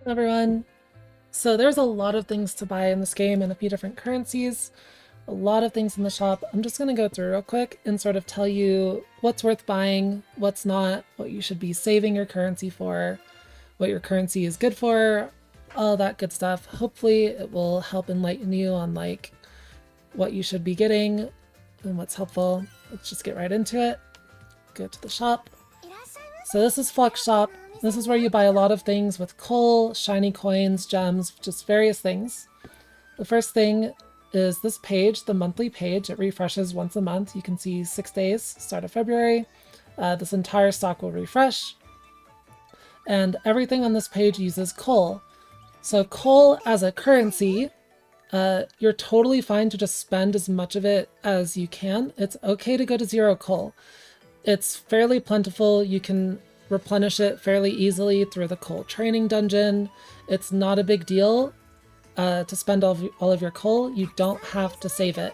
everyone. So there's a lot of things to buy in this game and a few different currencies, a lot of things in the shop. I'm just going to go through real quick and sort of tell you what's worth buying, what's not, what you should be saving your currency for, what your currency is good for, all that good stuff. Hopefully it will help enlighten you on like what you should be getting and what's helpful. Let's just get right into it. Go to the shop. So this is Flocke Shop. This is where you buy a lot of things with coal, shiny coins, gems, just various things. The first thing is this page, the monthly page. It refreshes once a month. You can see 6 days, start of February. This entire stock will refresh. And everything on this page uses coal. So coal as a currency, you're totally fine to just spend as much of it as you can. It's okay to go to 0 coal. It's fairly plentiful. You can replenish it fairly easily through the coal training dungeon. It's not a big deal to spend all of your coal. You don't have to save it.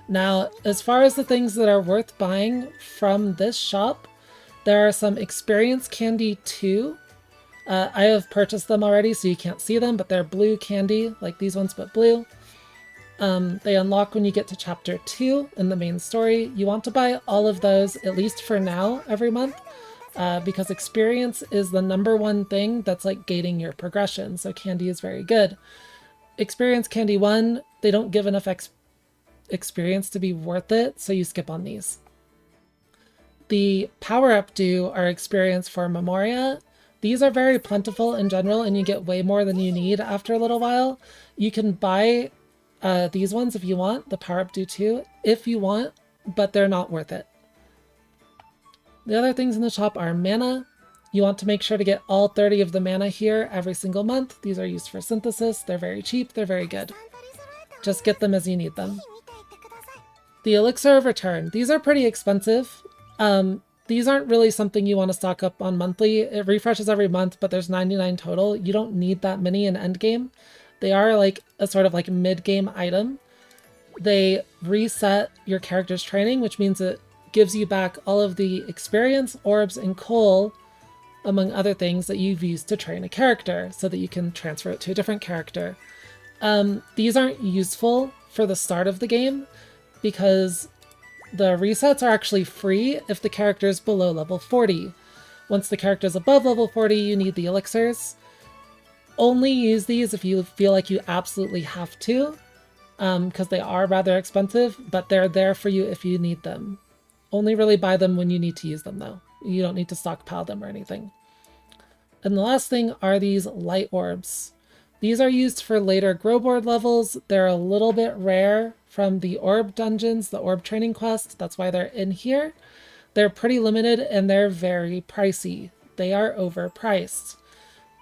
Now, as far as the things that are worth buying from this shop, there are some experience candy too. I have purchased them already, so you can't see them, but they're blue candy, like these ones, but blue. They unlock when you get to chapter 2 in the main story. You want to buy all of those, at least for now, every month, because experience is the #1 thing that's like gating your progression, so candy is very good. Experience candy 1, they don't give enough experience to be worth it, so you skip on these. The power-up due are experience for memoria. These are very plentiful in general, and you get way more than you need after a little while. You can buy these ones if you want, the power-up due too, if you want, but they're not worth it. The other things in the shop are mana. You want to make sure to get all 30 of the mana here every single month. These are used for synthesis. They're very cheap. They're very good. Just get them as you need them. The elixir of return. These are pretty expensive. These aren't really something you want to stock up on monthly. It refreshes every month, but there's 99 total. You don't need that many in endgame. They are like a sort of like mid-game item. They reset your character's training, which means it gives you back all of the experience, orbs, and coal, among other things that you've used to train a character so that you can transfer it to a different character. These aren't useful for the start of the game because the resets are actually free if the character is below level 40. Once the character is above level 40, you need the elixirs. Only use these if you feel like you absolutely have to, because they are rather expensive, but they're there for you if you need them. Only really buy them when you need to use them, though. You don't need to stockpile them or anything. And the last thing are these light orbs. These are used for later Growboard levels. They're a little bit rare from the orb dungeons, the orb training quest. That's why they're in here. They're pretty limited and they're very pricey. They are overpriced.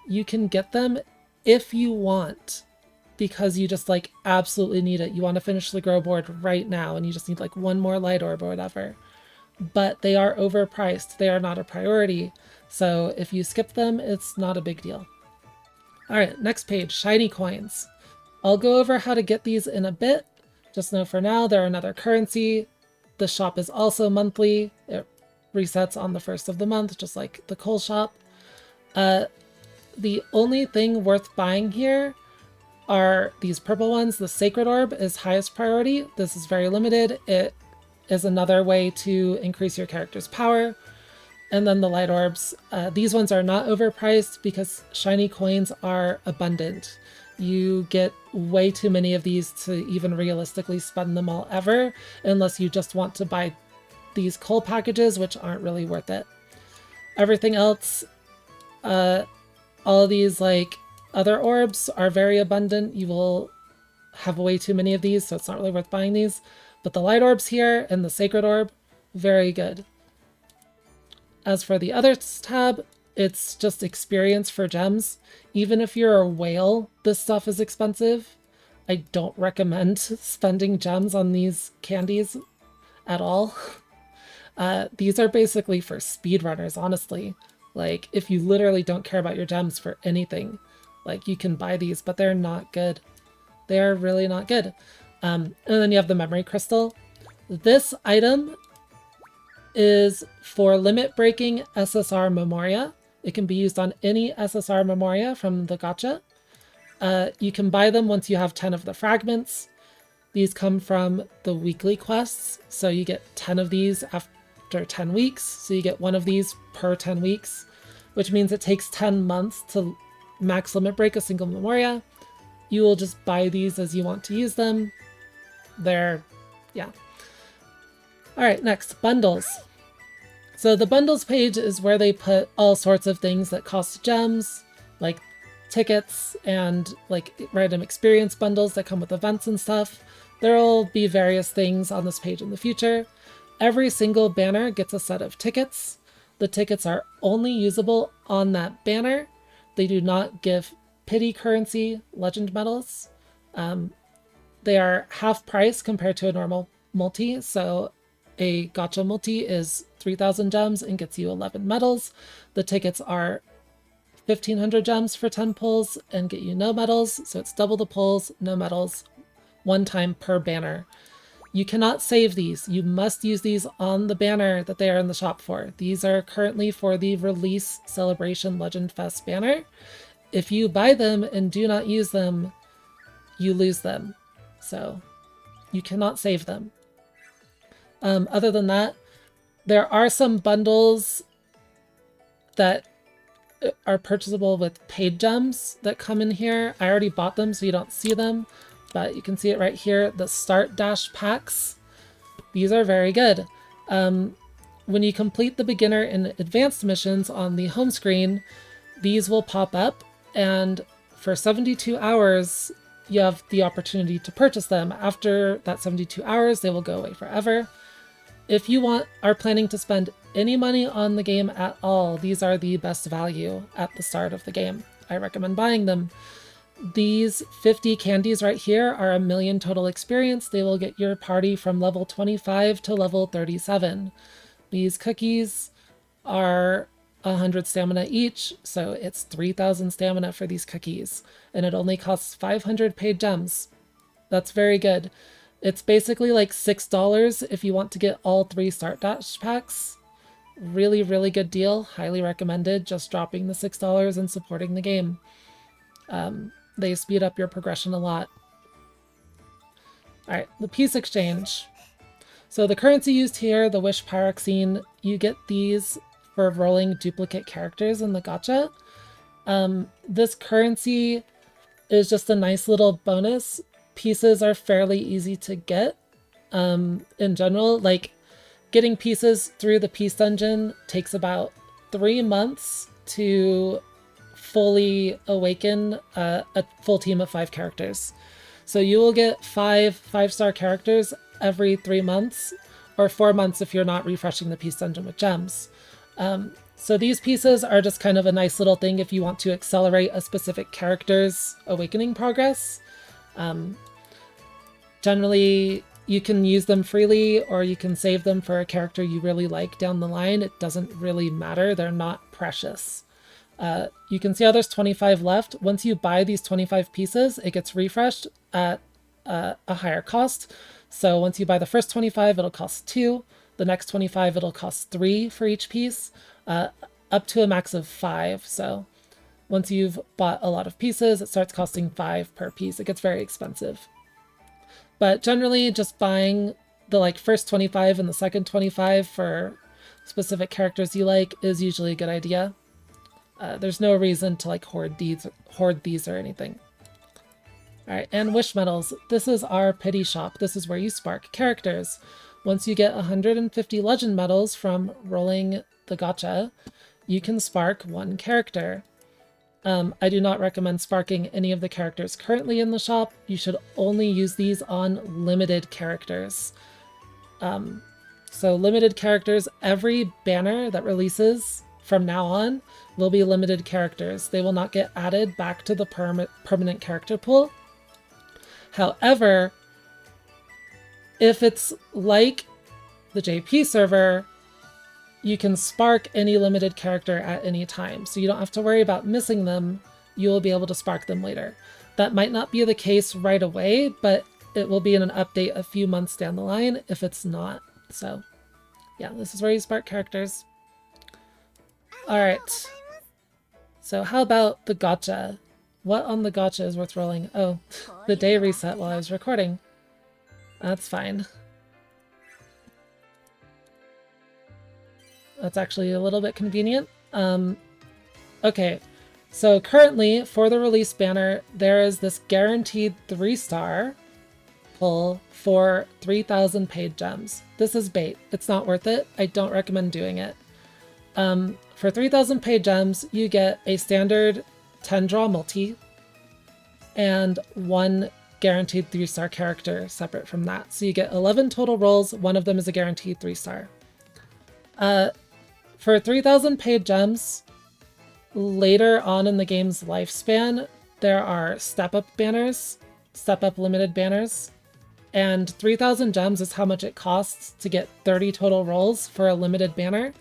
You can get them if you want, because you just like absolutely need it. You want to finish the Growboard right now and you just need like one more light orb or whatever. But they are overpriced. They are not a priority. So if you skip them, it's not a big deal. All right, next page, shiny coins. I'll go over how to get these in a bit. Just know for now, they're another currency. The shop is also monthly. It resets on the 1st of the month, just like the coal shop. The only thing worth buying here are these purple ones. The Sacred Orb is highest priority. This is very limited. It is another way to increase your character's power. And then the light orbs. These ones are not overpriced because shiny coins are abundant. You get way too many of these to even realistically spend them all ever, unless you just want to buy these coal packages, which aren't really worth it. Everything else, all of these like other orbs are very abundant. You will have way too many of these, so it's not really worth buying these. But the light orbs here and the Sacred Orb, very good. As for the others tab, it's just experience for gems. Even if you're a whale, this stuff is expensive. I don't recommend spending gems on these candies at all. These are basically for speedrunners, honestly. Like, if you literally don't care about your gems for anything, like, you can buy these, but they're not good. They're really not good. And then you have the memory crystal. This item is for limit breaking SSR memoria. It can be used on any SSR memoria from the Gacha. You can buy them once you have 10 of the fragments. These come from the weekly quests, so you get 10 of these after 10 weeks, so you get one of these per 10 weeks, which means it takes 10 months to max limit break a single memoria. You will just buy these as you want to use them. Yeah. Alright, next, bundles. So the bundles page is where they put all sorts of things that cost gems, like tickets and like random experience bundles that come with events and stuff. There'll be various things on this page in the future. Every single banner gets a set of tickets. The tickets are only usable on that banner. They do not give pity currency legend medals. They are half price compared to a normal multi. So a Gacha multi is 3,000 gems and gets you 11 medals. The tickets are 1,500 gems for 10 pulls and get you no medals. So it's double the pulls, no medals, one time per banner. You cannot save these. You must use these on the banner that they are in the shop for. These are currently for the Release Celebration Legend Fest banner. If you buy them and do not use them, you lose them. So you cannot save them. Other than that, there are some bundles that are purchasable with paid gems that come in here. I already bought them, so you don't see them, but you can see it right here, the Start Dash packs. These are very good. When you complete the beginner and advanced missions on the home screen, these will pop up, and for 72 hours, you have the opportunity to purchase them. After that 72 hours, they will go away forever. If you are planning to spend any money on the game at all, these are the best value at the start of the game. I recommend buying them. These 50 candies right here are 1,000,000 total experience. They will get your party from level 25 to level 37. These cookies are 100 stamina each, so it's 3,000 stamina for these cookies, and it only costs 500 paid gems. That's very good. It's basically like $6 if you want to get all 3 Start Dash packs. Really, really good deal. Highly recommended. Just dropping the $6 and supporting the game. They speed up your progression a lot. Alright, the piece exchange. So the currency used here, the Wish Pyroxene, you get these for rolling duplicate characters in the Gacha. This currency is just a nice little bonus. Pieces are fairly easy to get in general. Like, getting pieces through the Peace Dungeon takes about 3 months to fully awaken a full team of 5 characters. So you will get 5-star characters every 3 months, or 4 months if you're not refreshing the Peace Dungeon with gems. So these pieces are just kind of a nice little thing if you want to accelerate a specific character's awakening progress. Generally, you can use them freely, or you can save them for a character you really like down the line. It doesn't really matter. They're not precious. You can see how there's 25 left. Once you buy these 25 pieces, it gets refreshed at a higher cost. So once you buy the first 25, it'll cost 2. The next 25, it'll cost 3 for each piece, up to a max of 5. So once you've bought a lot of pieces, it starts costing 5 per piece. It gets very expensive. But generally, just buying the first 25 and the second 25 for specific characters you like is usually a good idea. There's no reason to hoard these or anything. Alright, and wish medals. This is our pity shop. This is where you spark characters. Once you get 150 legend medals from rolling the Gacha, you can spark 1 character. I do not recommend sparking any of the characters currently in the shop. You should only use these on limited characters. So limited characters, every banner that releases from now on will be limited characters. They will not get added back to the permanent character pool. However, if it's like the JP server, you can spark any limited character at any time. So you don't have to worry about missing them. You will be able to spark them later. That might not be the case right away, but it will be in an update a few months down the line if it's not. So yeah, this is where you spark characters. All right. So how about the gacha? What on the gacha is worth rolling? Oh, the day reset while I was recording. That's fine. That's actually a little bit convenient. Okay, so currently for the release banner, there is this guaranteed 3-star pull for 3,000 paid gems. This is bait. It's not worth it. I don't recommend doing it. For 3,000 paid gems, you get a standard 10 draw multi and 1 guaranteed 3-star character separate from that. So you get 11 total rolls. One of them is a guaranteed 3-star. For 3,000 paid gems, later on in the game's lifespan, there are step-up banners, step-up limited banners, and 3,000 gems is how much it costs to get 30 total rolls for a limited banner.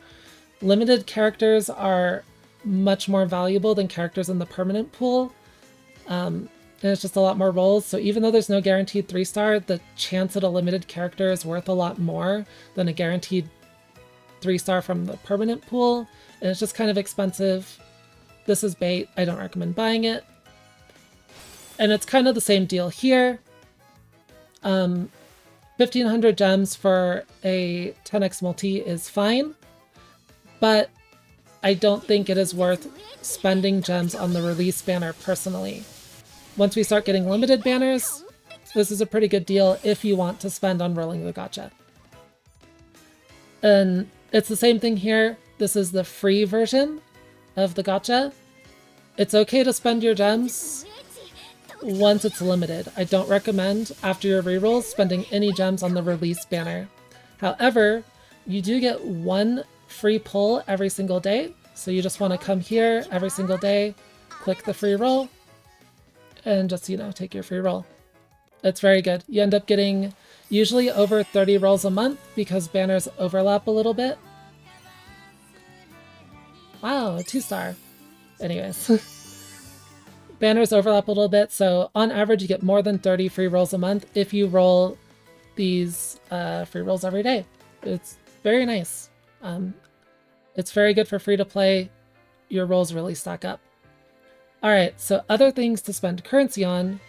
Limited characters are much more valuable than characters in the permanent pool, and it's just a lot more rolls. So even though there's no guaranteed 3-star, the chance at a limited character is worth a lot more than a guaranteed 3-star from the permanent pool, and it's just kind of expensive. This is bait. I don't recommend buying it. And it's kind of the same deal here. 1,500 gems for a 10x multi is fine, but I don't think it is worth spending gems on the release banner personally. Once we start getting limited banners, this is a pretty good deal if you want to spend on rolling the gacha. And it's the same thing here. This is the free version of the gacha. It's okay to spend your gems once it's limited. I don't recommend, after your rerolls, spending any gems on the release banner. However, you do get 1 free pull every single day. So you just want to come here every single day, click the free roll, and just, you know, take your free roll. It's very good. You end up getting usually over 30 rolls a month because banners overlap a little bit. Wow, a 2-star. Anyways. Banners overlap a little bit, so on average you get more than 30 free rolls a month if you roll these free rolls every day. It's very nice. It's very good for free to play. Your rolls really stack up. Alright, so other things to spend currency on,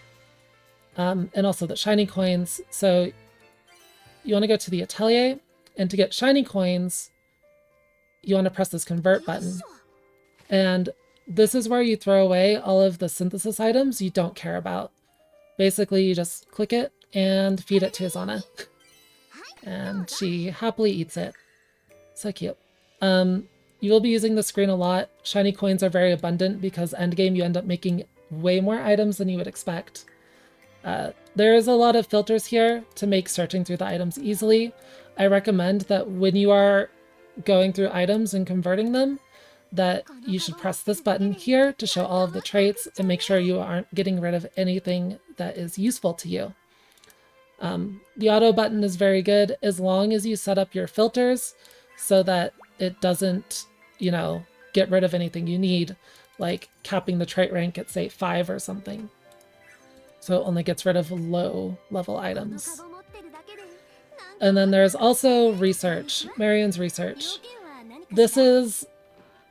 and also the shiny coins. So you want to go to the Atelier, and to get shiny coins, you want to press this convert button. And this is where you throw away all of the synthesis items you don't care about. Basically, you just click it and feed it to Izana. And she happily eats it. So cute. You will be using the screen a lot. Shiny coins are very abundant because endgame you end up making way more items than you would expect. There is a lot of filters here to make searching through the items easily. I recommend that when you are going through items and converting them, that you should press this button here to show all of the traits and make sure you aren't getting rid of anything that is useful to you. The auto button is very good as long as you set up your filters so that it doesn't, you know, get rid of anything you need, like capping the trait rank at, say, 5 or something. So it only gets rid of low level items. And then there's also research, Marion's research. This is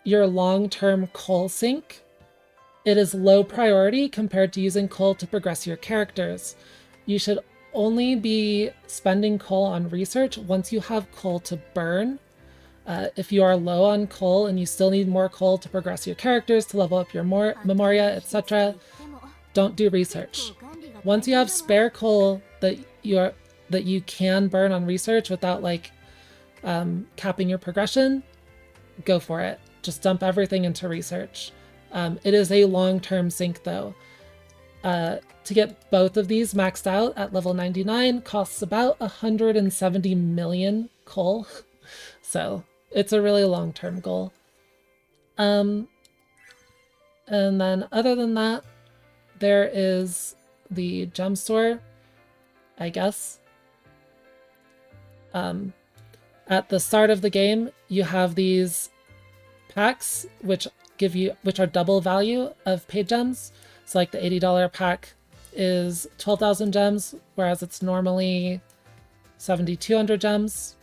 your long-term coal sink. It is low priority compared to using coal to progress your characters. You should only be spending coal on research once you have coal to burn. If you are low on coal and you still need more coal to progress your characters, to level up your memoria, etc., don't do research. Once you have spare coal that you can burn on research without like capping your progression, go for it. Just dump everything into research. It is a long-term sink though. To get both of these maxed out at level 99 costs about 170 million coal. So it's a really long-term goal. And then other than that, there is the gem store, I guess. At the start of the game, you have these packs which are double value of paid gems. So like the $80 pack is 12,000 gems, whereas it's normally 7,200 gems,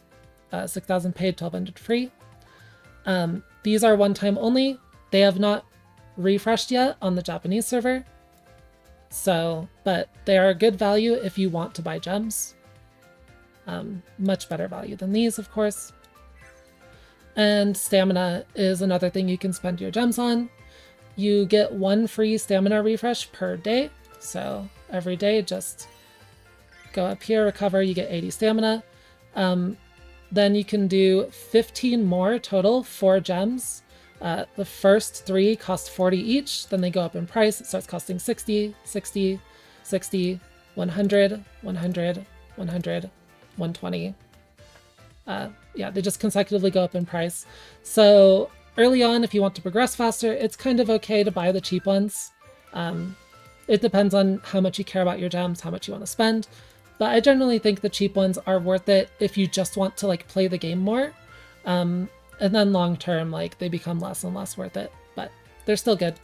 6,000 paid, 1,200 free. These are one time only. They have not refreshed yet on the Japanese server. So, but they are good value if you want to buy gems. Much better value than these, of course. And stamina is another thing you can spend your gems on. You get 1 free stamina refresh per day. So every day, just go up here, recover, you get 80 stamina. Then you can do 15 more total, 4 gems. The first 3 cost 40 each, then they go up in price. It starts costing 60, 60, 60, 100, 100, 100, 120. Yeah, they just consecutively go up in price. So early on, if you want to progress faster, it's kind of okay to buy the cheap ones. It depends on how much you care about your gems, how much you want to spend. But I generally think the cheap ones are worth it if you just want to like play the game more. And then long term, like they become less and less worth it, but they're still good.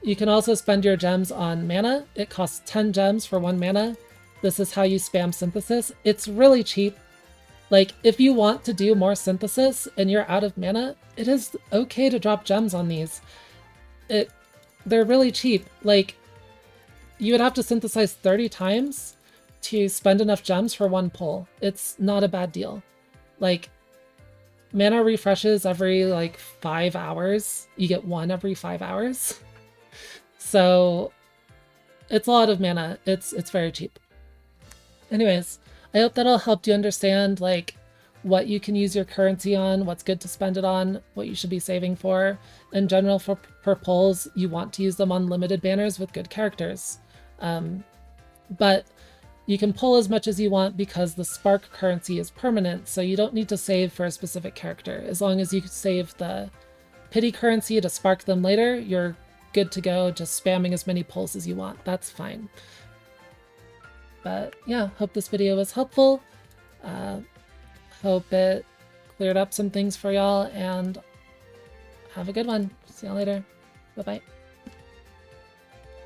You can also spend your gems on mana. It costs 10 gems for 1 mana. This is how you spam synthesis. It's really cheap. Like if you want to do more synthesis and you're out of mana, it is okay to drop gems on these. They're really cheap. Like you would have to synthesize 30 times to spend enough gems for 1 pull. It's not a bad deal. Like mana refreshes every like 5 hours. You get 1 every 5 hours. So it's a lot of mana. It's very cheap. Anyways, I hope that'll help you understand like what you can use your currency on, what's good to spend it on, what you should be saving for. In general, for pulls, you want to use them on limited banners with good characters. But you can pull as much as you want because the spark currency is permanent, so you don't need to save for a specific character. As long as you save the pity currency to spark them later, you're good to go, just spamming as many pulls as you want. That's fine. But yeah, hope this video was helpful. Hope it cleared up some things for y'all, and have a good one. See y'all later. Bye-bye.